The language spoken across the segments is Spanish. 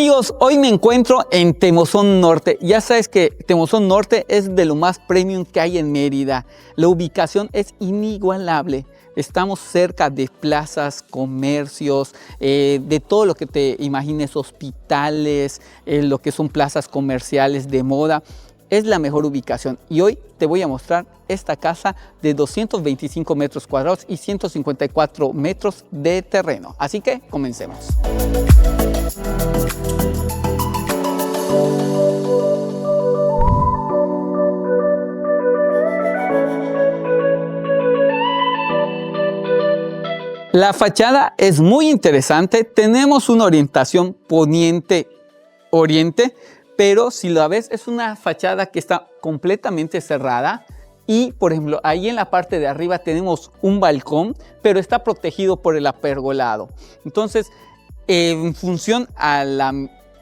Amigos, hoy me encuentro en Temozón Norte. Ya sabes que Temozón Norte es de lo más premium que hay en Mérida. La ubicación es inigualable. Estamos cerca de plazas, comercios, de todo lo que te imagines, hospitales, lo que son plazas comerciales de moda. Es la mejor ubicación y hoy te voy a mostrar esta casa de 225 metros cuadrados y 154 metros de terreno. Así que comencemos. La fachada es muy interesante. Tenemos una orientación poniente-oriente, pero si la ves es una fachada que está completamente cerrada. Y por ejemplo, ahí en la parte de arriba tenemos un balcón, pero está protegido por el apergolado. Entonces, en función a la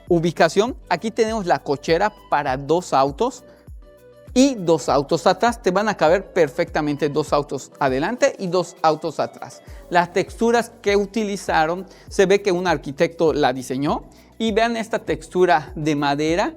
ubicación, aquí tenemos la cochera para 2 autos y 2 autos atrás. Te van a caber perfectamente 2 autos adelante y 2 autos atrás. Las texturas que utilizaron, se ve que un arquitecto la diseñó. Y vean esta textura de madera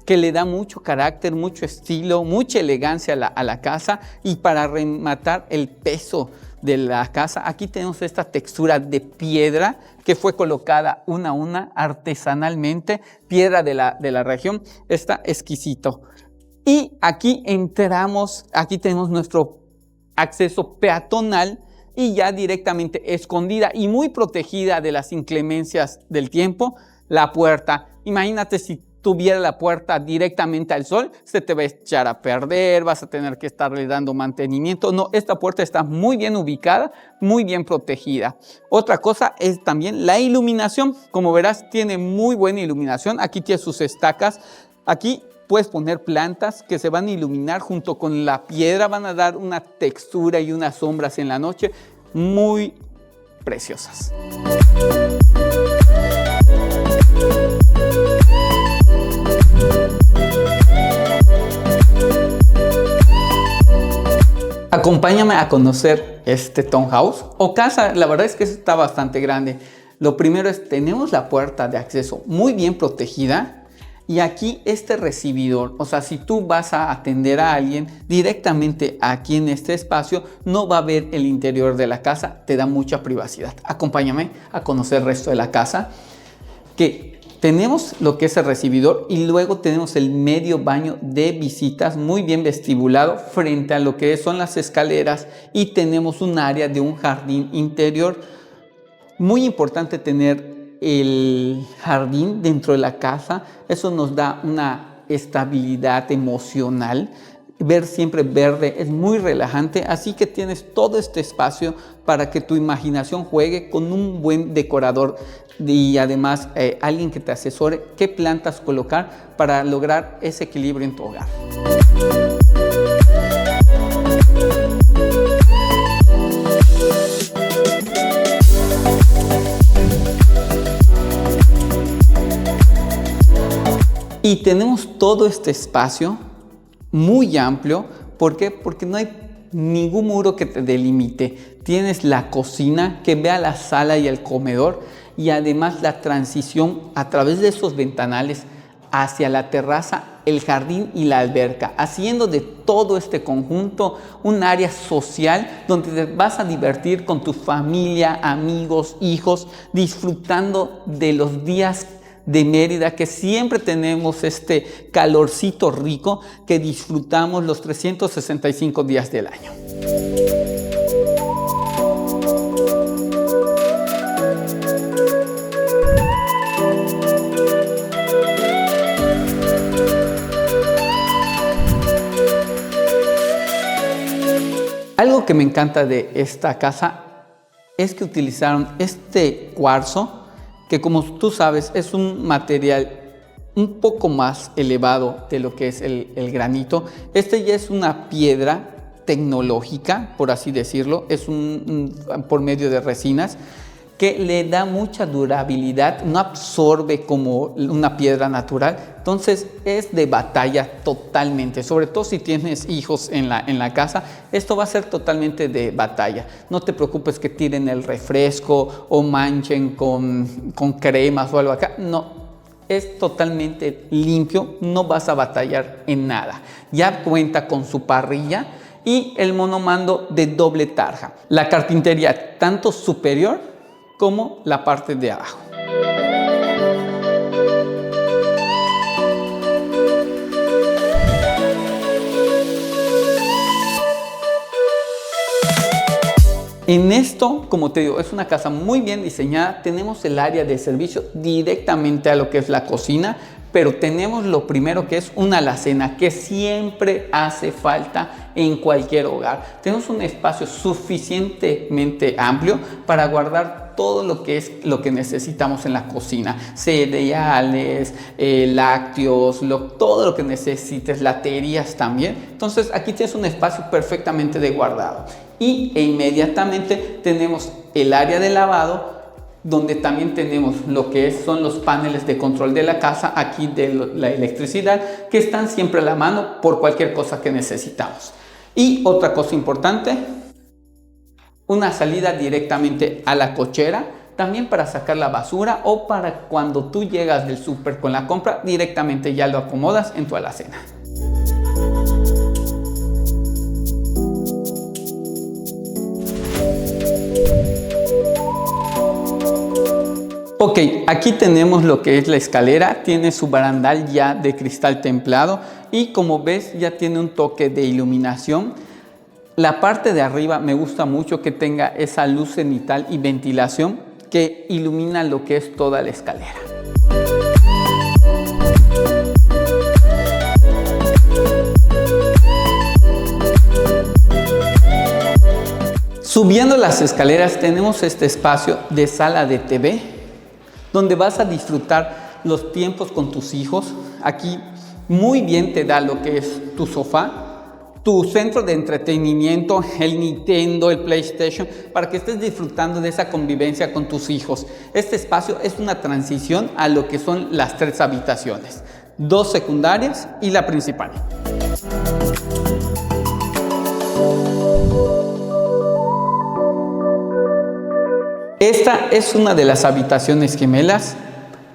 que le da mucho carácter, mucho estilo, mucha elegancia a la casa. Y para rematar el peso de la casa, aquí tenemos esta textura de piedra que fue colocada una a una artesanalmente, piedra de la región. Está exquisito. Y aquí entramos, aquí tenemos nuestro acceso peatonal y ya directamente escondida y muy protegida de las inclemencias del tiempo, la puerta. Imagínate si tuviera la puerta directamente al sol, se te va a echar a perder, vas a tener que estarle dando mantenimiento. No, esta puerta está muy bien ubicada, muy bien protegida. Otra cosa es también la iluminación. Como verás, tiene muy buena iluminación. Aquí tiene sus estacas. Aquí puedes poner plantas que se van a iluminar junto con la piedra, van a dar una textura y unas sombras en la noche muy preciosas. Acompáñame a conocer este townhouse o casa. La verdad es que está bastante grande. Lo primero es, tenemos la puerta de acceso muy bien protegida. Y aquí este recibidor, o sea, si tú vas a atender a alguien directamente aquí en este espacio, no va a ver el interior de la casa, te da mucha privacidad. Acompáñame a conocer el resto de la casa, que tenemos lo que es el recibidor y luego tenemos el medio baño de visitas muy bien vestibulado frente a lo que son las escaleras y tenemos un área de un jardín interior. Muy importante tener el jardín dentro de la casa, eso nos da una estabilidad emocional. Ver siempre verde es muy relajante, así que tienes todo este espacio para que tu imaginación juegue con un buen decorador y además alguien que te asesore qué plantas colocar para lograr ese equilibrio en tu hogar. Y tenemos todo este espacio muy amplio. ¿Por qué? Porque no hay ningún muro que te delimite. Tienes la cocina que ve a la sala y al comedor y además la transición a través de esos ventanales hacia la terraza, el jardín y la alberca, haciendo de todo este conjunto un área social donde te vas a divertir con tu familia, amigos, hijos, disfrutando de los días de Mérida, que siempre tenemos este calorcito rico que disfrutamos los 365 días del año. Algo que me encanta de esta casa es que utilizaron este cuarzo, que como tú sabes es un material un poco más elevado de lo que es el granito. Este ya es una piedra tecnológica, por así decirlo, es por medio de resinas, que le da mucha durabilidad, no absorbe como una piedra natural, entonces es de batalla totalmente, sobre todo si tienes hijos en la casa, esto va a ser totalmente de batalla. No te preocupes que tiren el refresco o manchen con cremas o algo acá, no. Es totalmente limpio, no vas a batallar en nada. Ya cuenta con su parrilla y el monomando de doble tarja. La carpintería tanto superior como la parte de abajo. En esto, como te digo, es una casa muy bien diseñada. Tenemos el área de servicio directamente a lo que es la cocina, pero tenemos lo primero que es una alacena que siempre hace falta en cualquier hogar. Tenemos un espacio suficientemente amplio para guardar todo lo que necesitamos en la cocina, cereales, lácteos, todo lo que necesites, laterías también. Entonces aquí tienes un espacio perfectamente de guardado. E inmediatamente tenemos el área de lavado, donde también tenemos lo que son los paneles de control de la casa, aquí de la electricidad, que están siempre a la mano por cualquier cosa que necesitamos. Y otra cosa importante, una salida directamente a la cochera, también para sacar la basura o para cuando tú llegas del súper con la compra, directamente ya lo acomodas en tu alacena. Ok, aquí tenemos lo que es la escalera, tiene su barandal ya de cristal templado y como ves ya tiene un toque de iluminación. La parte de arriba me gusta mucho que tenga esa luz cenital y ventilación que ilumina lo que es toda la escalera. Subiendo las escaleras tenemos este espacio de sala de TV, donde vas a disfrutar los tiempos con tus hijos. Aquí muy bien te da lo que es tu sofá, tu centro de entretenimiento, el Nintendo, el PlayStation, para que estés disfrutando de esa convivencia con tus hijos. Este espacio es una transición a lo que son las 3 habitaciones, 2 secundarias y la principal. Esta es una de las habitaciones gemelas.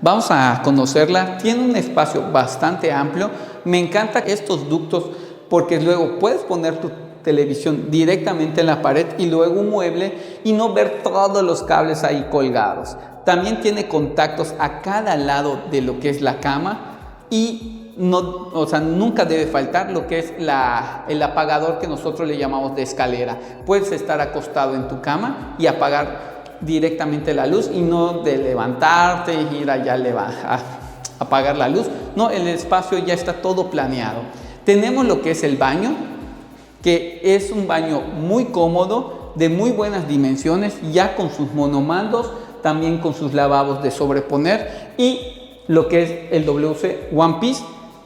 Vamos a conocerla. Tiene un espacio bastante amplio. Me encantan estos ductos porque luego puedes poner tu televisión directamente en la pared y luego un mueble y no ver todos los cables ahí colgados. También tiene contactos a cada lado de lo que es la cama y nunca debe faltar lo que es el apagador que nosotros le llamamos de escalera. Puedes estar acostado en tu cama y apagar directamente la luz y no de levantarte y ir allá a apagar la luz. No, el espacio ya está todo planeado. Tenemos lo que es el baño, que es un baño muy cómodo, de muy buenas dimensiones, ya con sus monomandos, también con sus lavabos de sobreponer y lo que es el WC One Piece.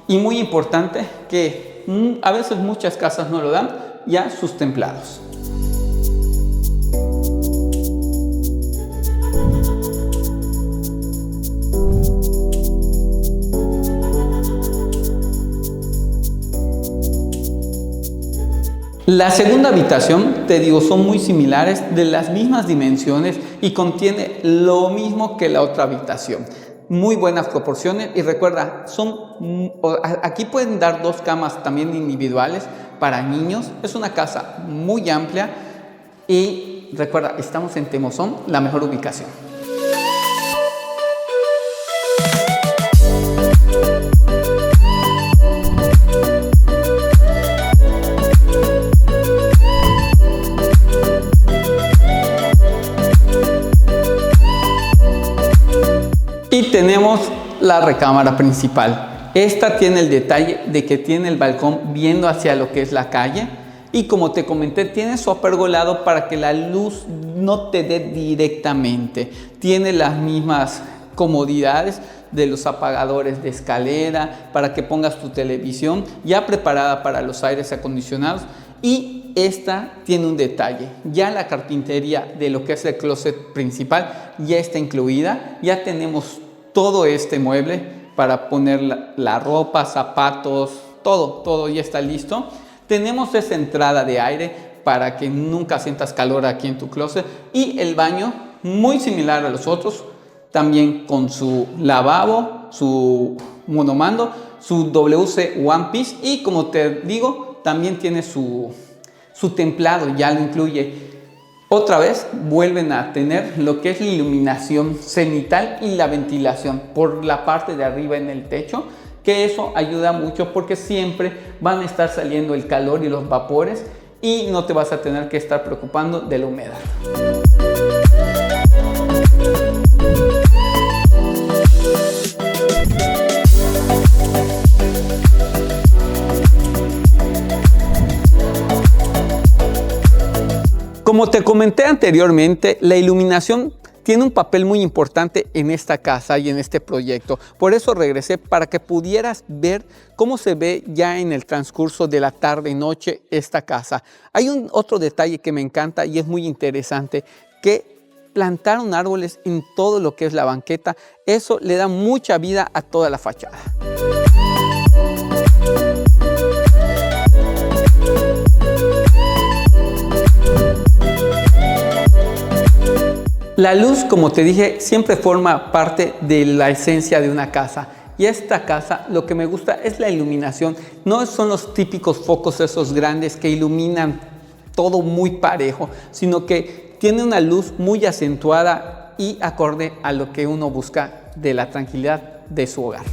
Y muy importante que a veces muchas casas no lo dan, ya sus templados. La segunda habitación, te digo, son muy similares, de las mismas dimensiones y contiene lo mismo que la otra habitación. Muy buenas proporciones y recuerda, aquí pueden dar 2 camas también individuales para niños. Es una casa muy amplia y recuerda, estamos en Temozón, la mejor ubicación. Y tenemos la recámara principal. Esta tiene el detalle de que tiene el balcón viendo hacia lo que es la calle y como te comenté, tiene su apergolado para que la luz no te dé directamente. Tiene las mismas comodidades de los apagadores de escalera para que pongas tu televisión ya preparada para los aires acondicionados Y esta tiene un detalle, ya la carpintería de lo que es el closet principal ya está incluida, ya tenemos todo este mueble para poner la ropa, zapatos, todo ya está listo. Tenemos esa entrada de aire para que nunca sientas calor aquí en tu closet, y el baño muy similar a los otros, también con su lavabo, su monomando, su WC One Piece, y como te digo, también tiene su templado, ya lo incluye. Otra vez vuelven a tener lo que es la iluminación cenital y la ventilación por la parte de arriba en el techo, que eso ayuda mucho porque siempre van a estar saliendo el calor y los vapores y no te vas a tener que estar preocupando de la humedad. Como te comenté anteriormente, la iluminación tiene un papel muy importante en esta casa y en este proyecto. Por eso regresé para que pudieras ver cómo se ve ya en el transcurso de la tarde y noche esta casa. Hay otro detalle que me encanta y es muy interesante, que plantaron árboles en todo lo que es la banqueta. Eso le da mucha vida a toda la fachada. La luz, como te dije, siempre forma parte de la esencia de una casa. Y esta casa, lo que me gusta es la iluminación. No son los típicos focos esos grandes que iluminan todo muy parejo, sino que tiene una luz muy acentuada y acorde a lo que uno busca de la tranquilidad de su hogar.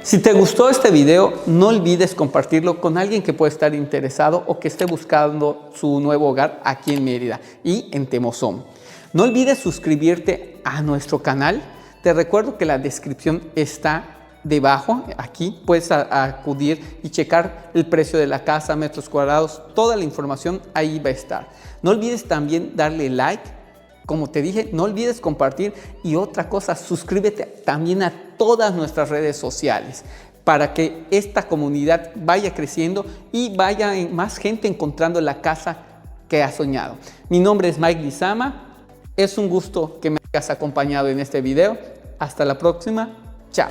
Si te gustó este video, no olvides compartirlo con alguien que pueda estar interesado o que esté buscando su nuevo hogar aquí en Mérida y en Temozón. No olvides suscribirte a nuestro canal. Te recuerdo que la descripción está debajo. Aquí puedes acudir y checar el precio de la casa, metros cuadrados, toda la información ahí va a estar. No olvides también darle like. Como te dije, no olvides compartir, y otra cosa, suscríbete también a todas nuestras redes sociales para que esta comunidad vaya creciendo y vaya más gente encontrando la casa que ha soñado. Mi nombre es Mike Lizama, es un gusto que me hayas acompañado en este video. Hasta la próxima, chao.